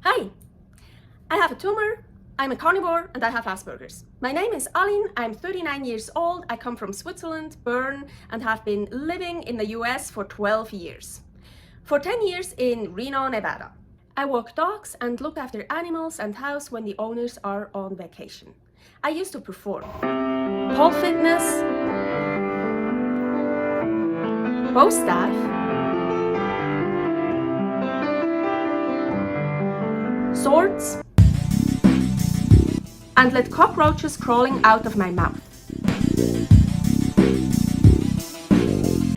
Hi, I have a tumor, I'm a carnivore, and I have Asperger's. My name is Aline, I'm 39 years old, I come from Switzerland, Bern, and have been living in the US for 12 years. For 10 years in Reno, Nevada. I walk dogs and look after animals and house when the owners are on vacation. I used to perform pole fitness, bow staff, swords, and let cockroaches crawling out of my mouth.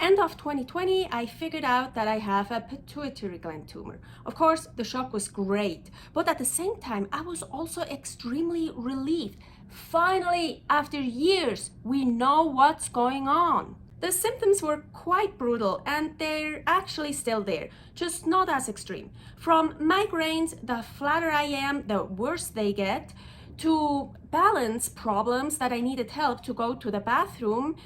End of 2020, I figured out that I have a pituitary gland tumor. Of course, the shock was great, but at the same time, I was also extremely relieved. Finally, after years, we know what's going on. The symptoms were quite brutal and they're actually still there, just not as extreme. From migraines, the flatter I am, the worse they get, to balance problems that I needed help to go to the bathroom,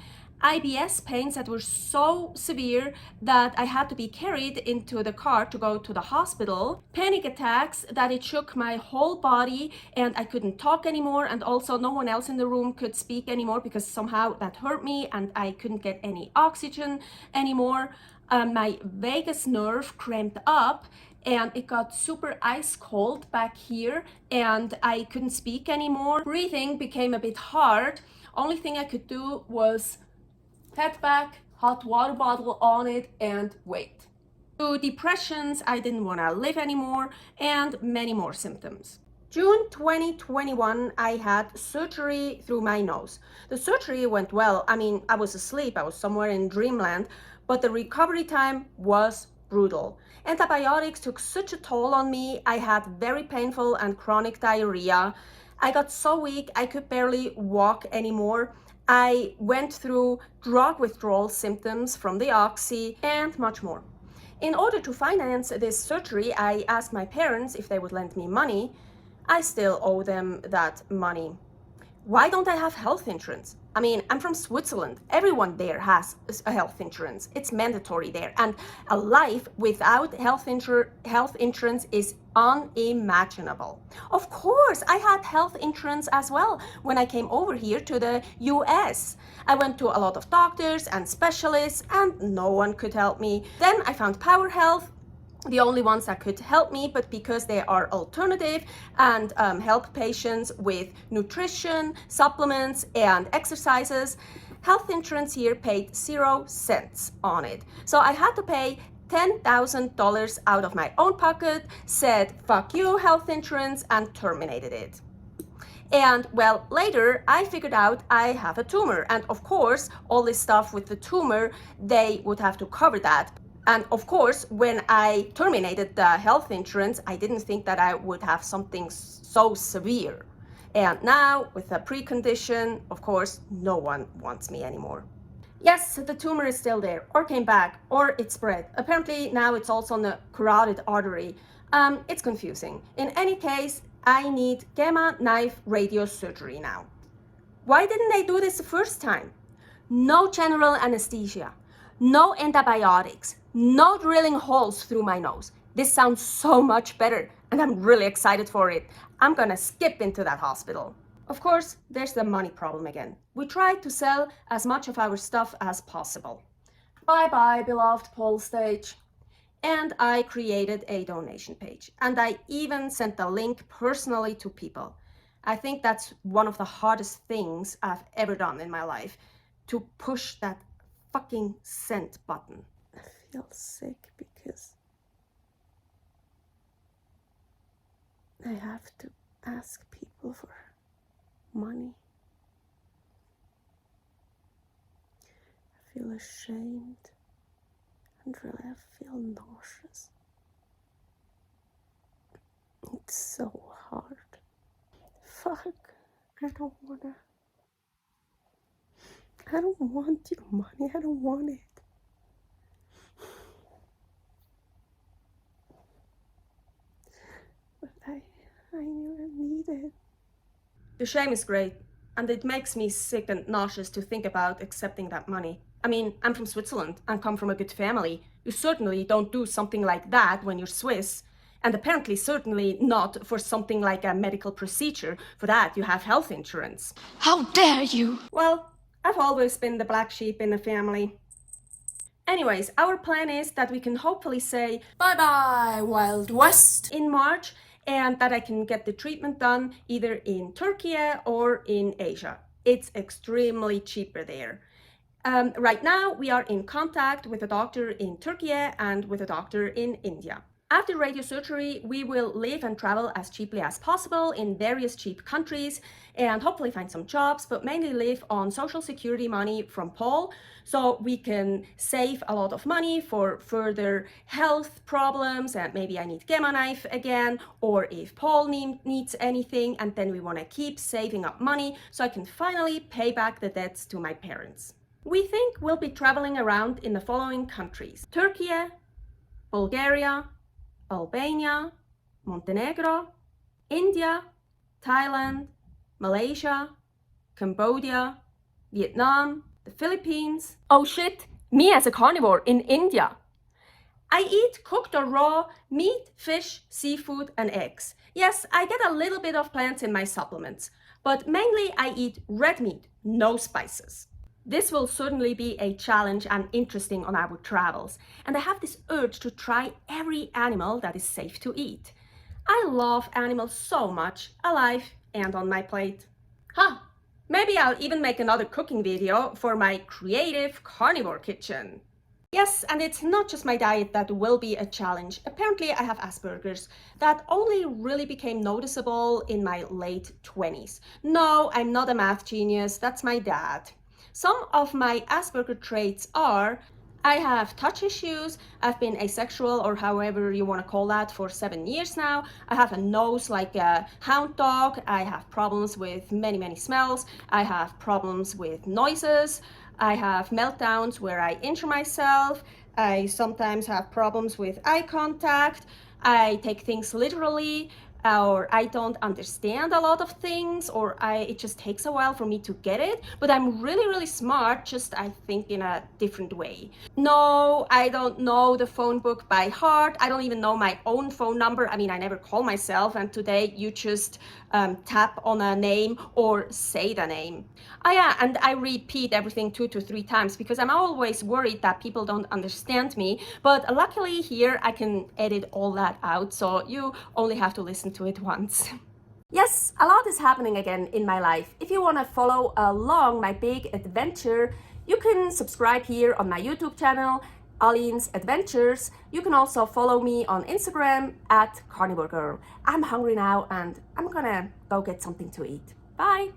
IBS pains that were so severe that I had to be carried into the car to go to the hospital, panic attacks that it shook my whole body and I couldn't talk anymore, and also no one else in the room could speak anymore because somehow that hurt me and I couldn't get any oxygen anymore. My vagus nerve cramped up and it got super ice cold back here and I couldn't speak anymore. Breathing became a bit hard. Only thing I could do was head back, hot water bottle on it, and wait. To depressions, I didn't want to live anymore, and many more symptoms. June 2021, I had surgery through my nose. The surgery went well. I mean, I was asleep, I was somewhere in dreamland, but the recovery time was brutal. Antibiotics took such a toll on me. I had very painful and chronic diarrhea. I got so weak, I could barely walk anymore. I went through drug withdrawal symptoms from the oxy and much more. In order to finance this surgery, I asked my parents if they would lend me money. I still owe them that money. Why don't I have health insurance? I mean, I'm from Switzerland. Everyone there has a health insurance. It's mandatory there. And a life without health insurance is unimaginable. Of course, I had health insurance as well when I came over here to the US. I went to a lot of doctors and specialists and no one could help me. Then I found Power Health, the only ones that could help me, but because they are alternative and help patients with nutrition, supplements, and exercises, health insurance here paid 0 cents on it. So I had to pay $10,000 out of my own pocket, said fuck you health insurance, and terminated it. And well, later I figured out I have a tumor, and of course all this stuff with the tumor, they would have to cover that. And of course, when I terminated the health insurance, I didn't think that I would have something so severe. And now, with a precondition, of course, no one wants me anymore. Yes, the tumor is still there, or came back, or it spread. Apparently now it's also on the carotid artery. It's confusing. In any case, I need Gamma Knife Radiosurgery now. Why didn't they do this the first time? No general anesthesia, no antibiotics, no drilling holes through my nose. This sounds so much better and I'm really excited for it. I'm gonna skip into that hospital. Of course, there's the money problem again. We tried to sell as much of our stuff as possible. Bye bye, beloved pole stage. And I created a donation page. And I even sent the link personally to people. I think that's one of the hardest things I've ever done in my life, to push that fucking send button. I feel sick because I have to ask people for money. I feel ashamed and really I feel nauseous. It's so hard. Fuck, I don't want your money, I don't want it. But I need it. The shame is great, and it makes me sick and nauseous to think about accepting that money. I mean, I'm from Switzerland and come from a good family. You certainly don't do something like that when you're Swiss. And apparently, certainly not for something like a medical procedure. For that, you have health insurance. How dare you! Well, I've always been the black sheep in the family. Anyways, our plan is that we can hopefully say Bye-bye, Wild West! in March, and that I can get the treatment done either in Turkey or in Asia. It's extremely cheaper there. Right now, we are in contact with a doctor in Turkey and with a doctor in India. After radiosurgery, we will live and travel as cheaply as possible in various cheap countries and hopefully find some jobs, but mainly live on social security money from Paul, so we can save a lot of money for further health problems, and maybe I need Gamma Knife again, or if Paul needs anything, and then we want to keep saving up money so I can finally pay back the debts to my parents. We think we'll be traveling around in the following countries: Turkey, Bulgaria, Albania, Montenegro, India, Thailand, Malaysia, Cambodia, Vietnam, the Philippines. Oh shit, me as a carnivore in India. I eat cooked or raw meat, fish, seafood, and eggs. Yes, I get a little bit of plants in my supplements, but mainly I eat red meat, no spices. This will certainly be a challenge and interesting on our travels, and I have this urge to try every animal that is safe to eat. I love animals so much, alive and on my plate. Maybe I'll even make another cooking video for my creative carnivore kitchen. Yes, and it's not just my diet that will be a challenge. Apparently I have Asperger's that only really became noticeable in my late 20s. No, I'm not a math genius, that's my dad. Some of my Asperger traits are: I have touch issues, I've been asexual, or however you want to call that, for 7 years now. I have a nose like a hound dog. I have problems with many smells. I have problems with noises. I have meltdowns where I injure myself. I sometimes have problems with eye contact. I take things literally, or I don't understand a lot of things, or it just takes a while for me to get it, but I'm really smart, just I think in a different way. No, I don't know the phone book by heart. I don't even know my own phone number. I mean, I never call myself, and today you just tap on a name or say the name. Oh yeah, and I repeat everything 2 to 3 times because I'm always worried that people don't understand me, but luckily here I can edit all that out, so you only have to listen to it once. Yes, a lot is happening again in my life. If you want to follow along my big adventure, you can subscribe here on my YouTube channel, Aline's Adventures. You can also follow me on Instagram at Carnivore Girl. I'm hungry now and I'm gonna go get something to eat. Bye!